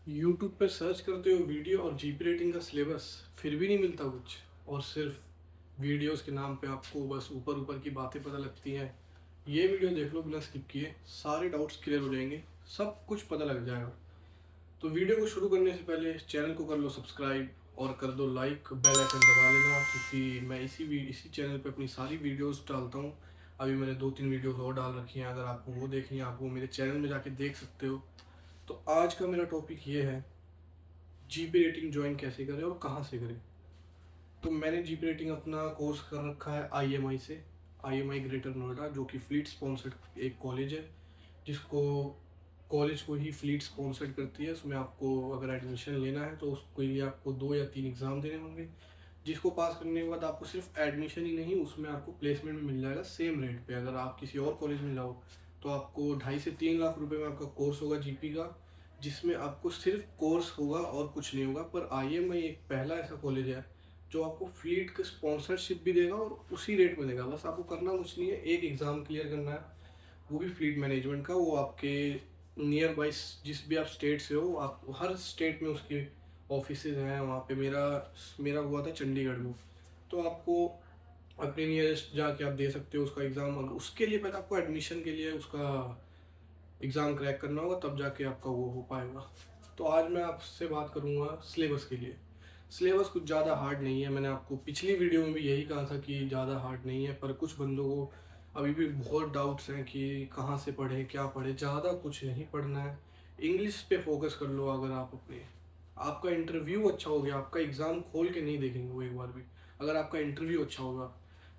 YouTube पे search करते हो वीडियो और जीपी रेटिंग का सिलेबस, फिर भी नहीं मिलता कुछ। और सिर्फ वीडियोस के नाम पे आपको बस ऊपर ऊपर की बातें पता लगती हैं। ये वीडियो देख लो बिना स्किप किए, सारे डाउट्स क्लियर हो जाएंगे, सब कुछ पता लग जाएगा। तो वीडियो को शुरू करने से पहले चैनल को कर लो सब्सक्राइब और कर दो लाइक, बेल आइकन दबा लेना, क्योंकि मैं इसी चैनल पे अपनी सारी वीडियोस डालता हूँ। अभी मैंने 2-3 वीडियोस और डाल रखी हैं, अगर आपको वो देखनी है आप वो मेरे चैनल में जाके देख सकते हो। तो आज का मेरा टॉपिक ये है, जीपी रेटिंग ज्वाइन कैसे करें और कहाँ से करें। तो मैंने जीपी रेटिंग अपना कोर्स कर रखा है आईएमआई से, आईएमआई ग्रेटर नोएडा, जो कि फ्लीट स्पॉन्सर्ड एक कॉलेज है, जिसको कॉलेज को ही फ्लीट स्पॉन्सर्ड करती है। उसमें आपको अगर एडमिशन लेना है तो उसके लिए आपको 2 या 3 एग्ज़ाम देने होंगे, जिसको पास करने के बाद आपको सिर्फ एडमिशन ही नहीं, उसमें आपको प्लेसमेंट भी मिल जाएगा सेम रेट पे। अगर आप किसी और कॉलेज में जाओ तो आपको 2.5 से 3 लाख रुपए में आपका कोर्स होगा जीपी का, जिसमें आपको सिर्फ कोर्स होगा और कुछ नहीं होगा। पर आईएमआई एक पहला ऐसा कॉलेज है जो आपको फ्लीट का स्पॉन्सरशिप भी देगा और उसी रेट में देगा। बस आपको करना कुछ नहीं है, एक एग्ज़ाम क्लियर करना है, वो भी फ्लीट मैनेजमेंट का। वो आपके नियर बाई जिस भी आप स्टेट से हो, आप हर स्टेट में उसके ऑफिसेज हैं। वहाँ पे मेरा मेरा हुआ था चंडीगढ़ में। तो आपको अपने नियरेस्ट जाके आप दे सकते हो उसका एग्ज़ाम। उसके लिए पहले आपको एडमिशन के लिए उसका एग्ज़ाम क्रैक करना होगा, तब जाके आपका वो हो पाएगा। तो आज मैं आपसे बात करूँगा सिलेबस के लिए। सिलेबस कुछ ज़्यादा हार्ड नहीं है, मैंने आपको पिछली वीडियो में भी यही कहा था कि ज़्यादा हार्ड नहीं है। पर कुछ बंदों को अभी भी बहुत डाउट्स हैं कि कहाँ से पढ़ें, क्या पढ़ें। ज़्यादा कुछ नहीं पढ़ना है, इंग्लिश पे फोकस कर लो। अगर आप अपने आपका इंटरव्यू अच्छा हो गया, आपका एग्ज़ाम खोल के नहीं देखेंगे वो एक बार भी। अगर आपका इंटरव्यू अच्छा होगा,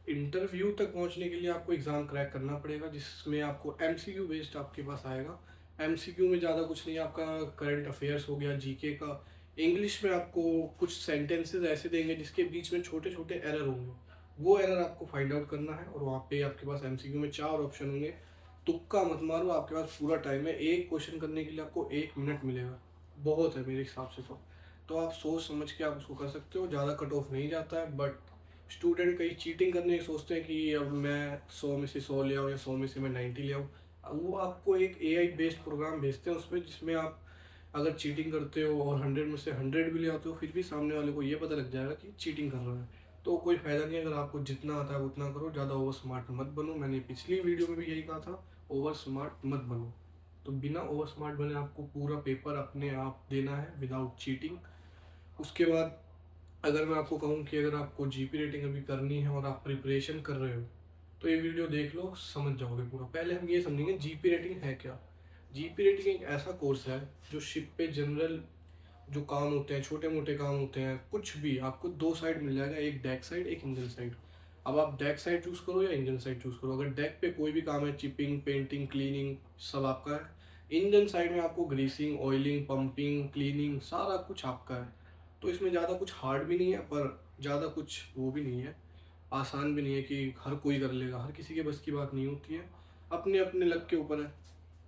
इंटरव्यू तक पहुंचने के लिए आपको एग्ज़ाम क्रैक करना पड़ेगा, जिसमें आपको एमसीक्यू बेस्ड आपके पास आएगा। एमसीक्यू में ज़्यादा कुछ नहीं, आपका करंट अफेयर्स हो गया, जीके का। इंग्लिश में आपको कुछ सेंटेंसेस ऐसे देंगे जिसके बीच में छोटे छोटे एरर होंगे, वो एरर आपको फाइंड आउट करना है। और वहाँ पे आपके पास एमसीक्यू में 4 ऑप्शन होंगे। तुक्का मत मारो, आपके पास पूरा टाइम है। एक क्वेश्चन करने के लिए आपको 1 मिनट मिलेगा, बहुत है मेरे हिसाब से। तो आप सोच समझ के आप उसको कर सकते हो, ज़्यादा कट ऑफ नहीं जाता है। बट स्टूडेंट कई चीटिंग करने की सोचते हैं कि अब मैं 100 में से 100 ले आऊँ या 100 में से मैं 90 ले आऊँ। अब वो आपको एक एआई बेस्ड प्रोग्राम भेजते हैं उसमें, जिसमें आप अगर चीटिंग करते हो और 100 में से 100 भी ले आते हो, फिर भी सामने वाले को ये पता लग जाएगा कि चीटिंग कर रहा है। तो कोई फ़ायदा नहीं है। अगर आपको जितना आता है उतना करो, ज़्यादा ओवर स्मार्ट मत बनो। मैंने पिछली वीडियो में भी यही कहा था, ओवर स्मार्ट मत बनो। तो बिना ओवर स्मार्ट बने आपको पूरा पेपर अपने आप देना है विदाउट चीटिंग। उसके बाद अगर मैं आपको कहूँ कि अगर आपको जीपी रेटिंग अभी करनी है और आप प्रिपरेशन कर रहे हो, तो ये वीडियो देख लो, समझ जाओगे पूरा। पहले हम ये समझेंगे जीपी रेटिंग है क्या। जीपी रेटिंग एक ऐसा कोर्स है जो शिप पे जनरल जो काम होते हैं, छोटे मोटे काम होते हैं, कुछ भी आपको 2 साइड मिल जाएगा, एक डेक साइड एक इंजन साइड। अब आप डेक साइड चूज़ करो या इंजन साइड चूज़ करो। अगर डेक पे कोई भी काम है, चिपिंग, पेंटिंग, क्लीनिंग, सब आपका है। इंजन साइड में आपको ग्रीसिंग, ऑयलिंग, पंपिंग, क्लीनिंग, सारा कुछ आपका है। तो इसमें ज़्यादा कुछ हार्ड भी नहीं है, पर ज़्यादा कुछ वो भी नहीं है, आसान भी नहीं है कि हर कोई कर लेगा। हर किसी के बस की बात नहीं होती है, अपने अपने लक के ऊपर है,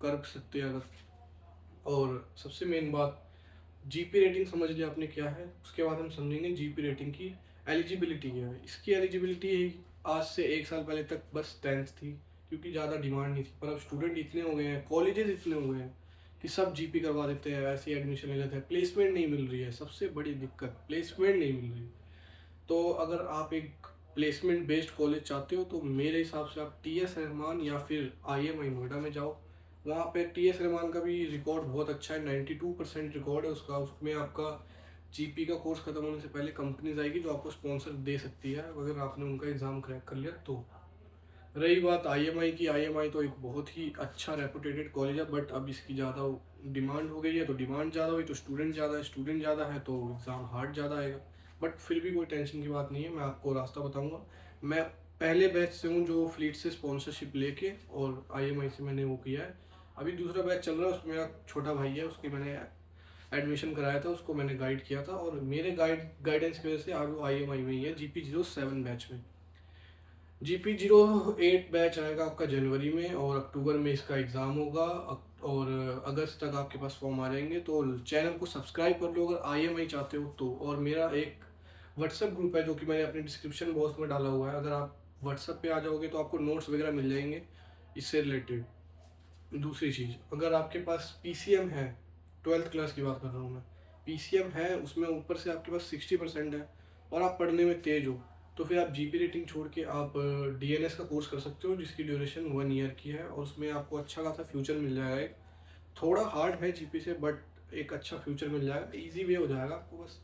कर सकते हैं अगर। और सबसे मेन बात, जीपी रेटिंग समझ लिया आपने क्या है, उसके बाद हम समझेंगे जीपी रेटिंग की एलिजिबिलिटी क्या है। इसकी एलिजिबिलिटी आज से 1 साल पहले तक बस 10th थी, क्योंकि ज़्यादा डिमांड नहीं थी। पर अब स्टूडेंट इतने हो गए हैं, कॉलेजेस इतने हो गए हैं कि सब जीपी करवा देते हैं, ऐसे ही एडमिशन ले लेते हैं। प्लेसमेंट नहीं मिल रही है, सबसे बड़ी दिक्कत प्लेसमेंट नहीं मिल रही। तो अगर आप एक प्लेसमेंट बेस्ड कॉलेज चाहते हो तो मेरे हिसाब से आप टी एस रहमान या फिर आईएमआई नोएडा में जाओ। वहाँ पे टी एस रहमान का भी रिकॉर्ड बहुत अच्छा है, 92% रिकॉर्ड है उसका। उसमें आपका जीपी का कोर्स खत्म होने से पहले कंपनीज आएगी जो आपको स्पॉन्सर दे सकती है, अगर आपने उनका एग्ज़ाम क्रैक कर लिया तो। रही बात आईएमआई की, आईएमआई तो एक बहुत ही अच्छा रेपुटेटेड कॉलेज है, बट अब इसकी ज़्यादा डिमांड हो गई है। तो डिमांड ज़्यादा हुई तो स्टूडेंट ज़्यादा है, स्टूडेंट ज़्यादा है तो एग्ज़ाम हार्ड ज़्यादा आएगा। बट फिर भी कोई टेंशन की बात नहीं है, मैं आपको रास्ता बताऊंगा। मैं पहले बैच से हूँ जो फ्लीट से स्पॉन्सरशिप लेके, और आईएमआई से मैंने वो किया है। अभी दूसरा बैच चल रहा है, उसमें मेरा छोटा भाई है, उसकी मैंने एडमिशन कराया था, उसको मैंने गाइड किया था। और मेरे गाइडेंस की वजह से आज वो आईएमआई में ही है, GP07 बैच में। GP08 बैच आएगा आपका जनवरी में, और अक्टूबर में इसका एग्ज़ाम होगा। और अगस्त तक आपके पास फॉर्म आ जाएंगे। तो चैनल को सब्सक्राइब कर लो अगर आईएमआई चाहते हो तो। और मेरा एक व्हाट्सएप ग्रुप है जो कि मैंने अपने डिस्क्रिप्शन बॉक्स में डाला हुआ है। अगर आप व्हाट्सएप पे आ जाओगे तो आपको नोट्स वगैरह मिल जाएंगे इससे रिलेटेड। दूसरी चीज़, अगर आपके पास पीसीएम है ट्वेल्थ क्लास की बात कर रहा हूँ मैं। पीसीएम है, उसमें ऊपर से आपके पास 60% है और आप पढ़ने में तेज हो, तो फिर आप जीपी रेटिंग छोड़ के आप डीएनएस का कोर्स कर सकते हो, जिसकी ड्यूरेशन 1 ईयर की है और उसमें आपको अच्छा खासा फ्यूचर मिल जाएगा। एक थोड़ा हार्ड है जीपी से, बट एक अच्छा फ्यूचर मिल जाएगा, इजी वे हो जाएगा आपको। बस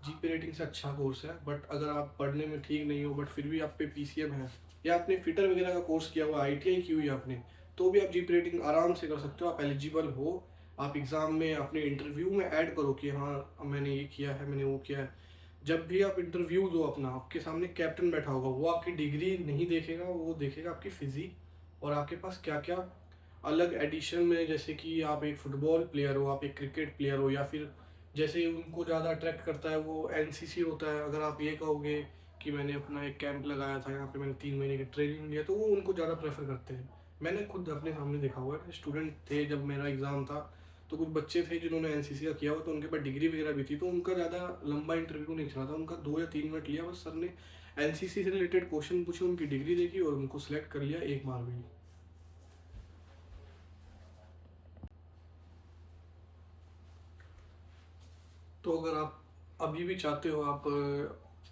जीपी रेटिंग से अच्छा कोर्स है, बट अगर आप पढ़ने में ठीक नहीं हो बट फिर भी आप पे पीसीएम है, या आपने फिटर वगैरह का कोर्स किया हुआ, आईटीआई की हुई है आपने, तो भी आप जीपी रेटिंग आराम से कर सकते हो। आप एलिजिबल हो, आप एग्ज़ाम में अपने इंटरव्यू में ऐड करो कि हाँ मैंने ये किया है, मैंने वो किया है। जब भी आप इंटरव्यू दो अपना, आपके सामने कैप्टन बैठा होगा, वो आपकी डिग्री नहीं देखेगा, वो देखेगा आपकी फिजिक और आपके पास क्या क्या अलग एडिशन में, जैसे कि आप एक फुटबॉल प्लेयर हो, आप एक क्रिकेट प्लेयर हो, या फिर जैसे उनको ज़्यादा अट्रैक्ट करता है वो एनसीसी होता है। अगर आप ये कहोगे कि मैंने अपना एक कैंप लगाया था, यहाँ पे मैंने 3 महीने की ट्रेनिंग लिया, तो वो उनको ज़्यादा प्रेफर करते हैं। मैंने खुद अपने सामने देखा हुआ है, स्टूडेंट थे जब मेरा एग्ज़ाम था, तो कुछ बच्चे थे जिन्होंने एनसीसी का किया हुआ, तो उनके पास डिग्री वगैरह भी थी, तो उनका ज़्यादा लंबा इंटरव्यू नहीं चला था, उनका 2 या 3 मिनट लिया बस। सर ने एनसीसी से रिलेटेड क्वेश्चन पूछे, उनकी डिग्री देखी और उनको सिलेक्ट कर लिया, एक मार में ही। तो अगर आप अभी भी चाहते हो, आप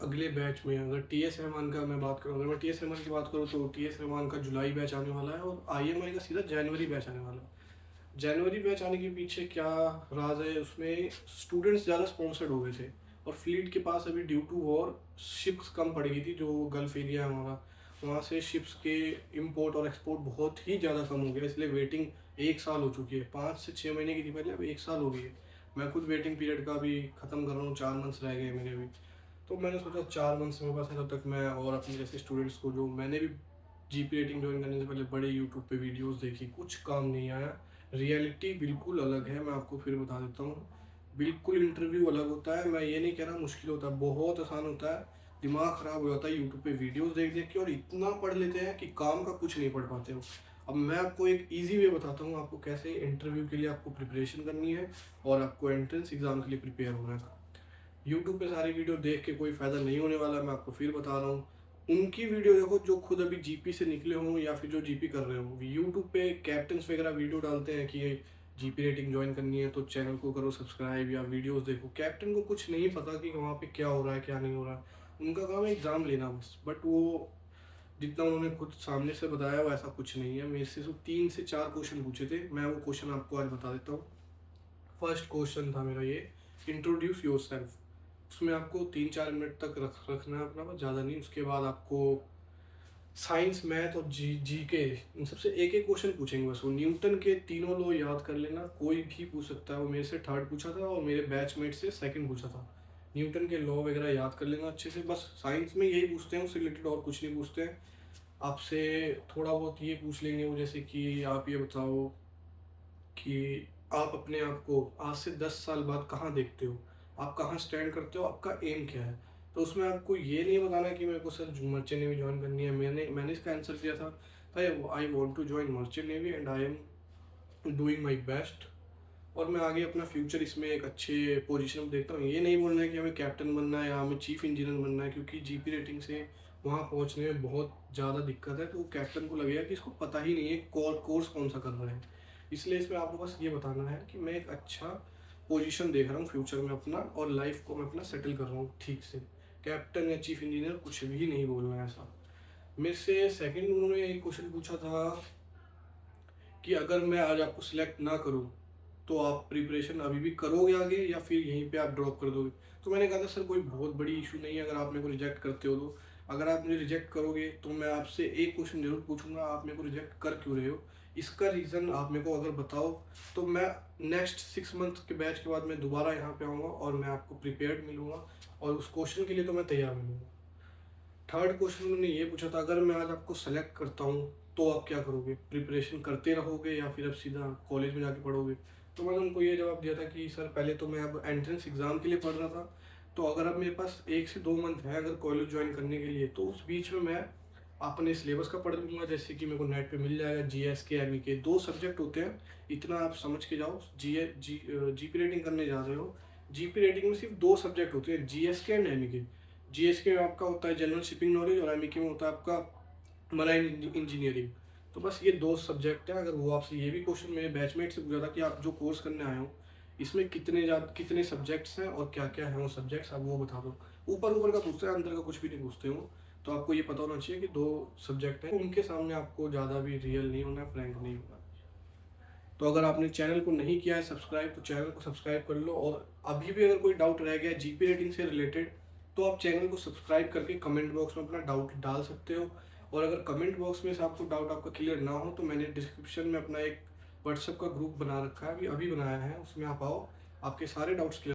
अगले बैच में, अगर टी एस रहमान का मैं बात करूँ, अगर मैं टी एस रहमान की बात करूँ, तो टी एस रहमान का जुलाई बैच आने वाला है और आईएमआई का सीधा जनवरी बैच आने वाला है। जनवरी बैच आने के पीछे क्या राज है, उसमें स्टूडेंट्स ज़्यादा स्पॉन्सर्ड हो गए थे और फ्लीट के पास अभी ड्यू टू वॉर शिप्स कम पड़ गई थी, जो गल्फ एरिया है हमारा, वहाँ से शिप्स के इंपोर्ट और एक्सपोर्ट बहुत ही ज़्यादा कम हो गया, इसलिए वेटिंग 1 साल हो चुकी है। 5 से 6 महीने की थी पहले, अब 1 साल हो गई है। मैं खुद वेटिंग पीरियड का भी ख़त्म कर रहा हूँ, 4 मंथ्स रह गए मेरे भी। तो मैंने सोचा 4 मंथ्स मेरे पास है, तब तक मैं और अपने जैसे स्टूडेंट्स को, जो मैंने भी जीपी रेटिंग ज्वाइन करने से पहले बड़े यूट्यूब पे वीडियोस देखी, कुछ काम नहीं आया। रियलिटी बिल्कुल अलग है, मैं आपको फिर बता देता हूँ। बिल्कुल इंटरव्यू अलग होता है, मैं ये नहीं कह रहा मुश्किल होता है, बहुत आसान होता है। दिमाग ख़राब हो जाता है यूट्यूब पे वीडियोस देख देख के, और इतना पढ़ लेते हैं कि काम का कुछ नहीं पढ़ पाते हो। अब मैं आपको एक इजी वे बताता हूँ, आपको कैसे इंटरव्यू के लिए आपको प्रिपरेशन करनी है और आपको एंट्रेंस एग्ज़ाम के लिए प्रिपेयर होना है। यूट्यूब पे सारी वीडियो देख के कोई फ़ायदा नहीं होने वाला, मैं आपको फिर बता रहा हूँ। उनकी वीडियो देखो जो खुद अभी जीपी से निकले हों या फिर जो जीपी कर रहे हों। यूट्यूब पे कैप्टन्स वगैरह वीडियो डालते हैं कि जीपी रेटिंग ज्वाइन करनी है तो चैनल को करो सब्सक्राइब या वीडियोस देखो। कैप्टन को कुछ नहीं पता कि वहाँ पे क्या हो रहा है क्या नहीं हो रहा है, उनका काम है एग्ज़ाम लेना बस। बट वो जितना उन्होंने खुद सामने से बताया वो ऐसा कुछ नहीं है। मेरे से सिर्फ 3 से 4 क्वेश्चन पूछे थे, मैं वो क्वेश्चन आपको आज बता देता हूँ। फर्स्ट क्वेश्चन था मेरा ये, इंट्रोड्यूस योर सेल्फ। उसमें आपको 3-4 मिनट तक रखना है अपना, बस ज़्यादा नहीं। उसके बाद आपको साइंस, मैथ और जी के, इन सबसे एक एक क्वेश्चन पूछेंगे बस। वो न्यूटन के तीनों लॉ याद कर लेना, कोई भी पूछ सकता है। वो मेरे से थर्ड पूछा था और मेरे बैचमेट से सेकंड पूछा था। न्यूटन के लॉ वगैरह याद कर लेना अच्छे से। बस साइंस में यही पूछते हैं, उससे रिलेटेड और कुछ नहीं पूछते हैं। आपसे थोड़ा बहुत ये पूछ लेंगे वो, जैसे कि आप ये बताओ कि आप अपने आप को आज से 10 साल बाद कहाँ देखते हो, आप कहाँ स्टैंड करते हो, आपका एम क्या है। तो उसमें आपको ये नहीं बताना कि मेरे को सर मर्चेंट नेवी ज्वाइन करनी है। मैंने इसका आंसर दिया था, I want to join merchant navy and I am doing my best, और मैं आगे अपना फ्यूचर इसमें एक अच्छे पोजीशन में देखता हूँ। ये नहीं बोलना है कि हमें कैप्टन बनना है या हमें चीफ इंजीनियर बनना है, क्योंकि जीपी रेटिंग से वहाँ पहुँचने में बहुत ज़्यादा दिक्कत है। तो कैप्टन को लगेगा कि इसको पता ही नहीं है कोर्स कौन सा कर रहा है। इसलिए इसमें आपको बस ये बताना है कि मैं एक अच्छा पोजीशन देख रहा हूँ फ्यूचर में अपना, और लाइफ को मैं अपना सेटल कर रहा हूँ ठीक से। कैप्टन या चीफ इंजीनियर कुछ भी नहीं बोलना है ऐसा। मेरे से सेकंड उन्होंने एक क्वेश्चन पूछा था कि अगर मैं आज आपको सिलेक्ट ना करूं तो आप प्रिपरेशन अभी भी करोगे आगे या फिर यहीं पे आप ड्रॉप कर दोगे। तो मैंने कहा था सर कोई बहुत बड़ी इशू नहीं है अगर आप मेरे को रिजेक्ट करते हो तो। अगर आप मुझे रिजेक्ट करोगे तो मैं आपसे एक क्वेश्चन जरूर पूछूंगा, आप मेरे को रिजेक्ट कर क्यों रहे हो, इसका रीज़न आप मेरे को अगर बताओ तो मैं नेक्स्ट 6 मंथ के बैच के बाद मैं दोबारा यहाँ पे आऊँगा और मैं आपको प्रिपेयर्ड मिलूँगा, और उस क्वेश्चन के लिए तो मैं तैयार मिलूँगा। थर्ड क्वेश्चन उन्होंने ये पूछा था, अगर मैं आज आपको सेलेक्ट करता हूँ तो आप क्या करोगे, प्रिपरेशन करते रहोगे या फिर अब सीधा कॉलेज में जाके पढ़ोगे। तो मैंने उनको ये जवाब दिया था कि सर पहले तो मैं अब एंट्रेंस एग्ज़ाम के लिए पढ़ रहा था, तो अगर अब मेरे पास 1 से 2 मंथ है अगर कॉलेज ज्वाइन करने के लिए, तो उस बीच में मैं अपने सिलेबस का पढ़ लूँगा, जैसे कि मेरे को नेट पे मिल जाएगा। जीएस के एम के 2 सब्जेक्ट होते हैं, इतना आप समझ के जाओ। जीपी रेटिंग करने जा रहे हो, जीपी रेटिंग में सिर्फ 2 सब्जेक्ट होते हैं, जीएस के एंड एम के। जीएसके में आपका होता है जनरल शिपिंग नॉलेज और एमईके में होता है आपका मराइन इंजीनियरिंग। तो बस ये 2 सब्जेक्ट हैं। अगर वो आपसे ये भी क्वेश्चन मेरे बैचमेट से पूछा था कि आप जो कोर्स करने आए हो इसमें कितने सब्जेक्ट्स हैं और क्या क्या हैं वो सब्जेक्ट्स, अब वो बता दो। ऊपर ऊपर का पूछते हैं, अंदर का कुछ भी नहीं पूछते हो। तो आपको ये पता होना चाहिए कि 2 सब्जेक्ट हैं, उनके सामने आपको ज़्यादा भी रियल नहीं होना, फ्रैंक नहीं होना। तो अगर आपने चैनल को नहीं किया है सब्सक्राइब, तो चैनल को सब्सक्राइब कर लो। और अभी भी अगर कोई डाउट रह गया जीपी रेटिंग से रिलेटेड, तो आप चैनल को सब्सक्राइब करके कमेंट बॉक्स में अपना डाउट डाल सकते हो। और अगर कमेंट बॉक्स में से आपको डाउट आपका क्लियर ना हो, तो मैंने डिस्क्रिप्शन में अपना एक व्हाट्सएप का ग्रुप बना रखा है, अभी अभी बनाया है, उसमें आप आओ, आपके सारे डाउट्स क्लियर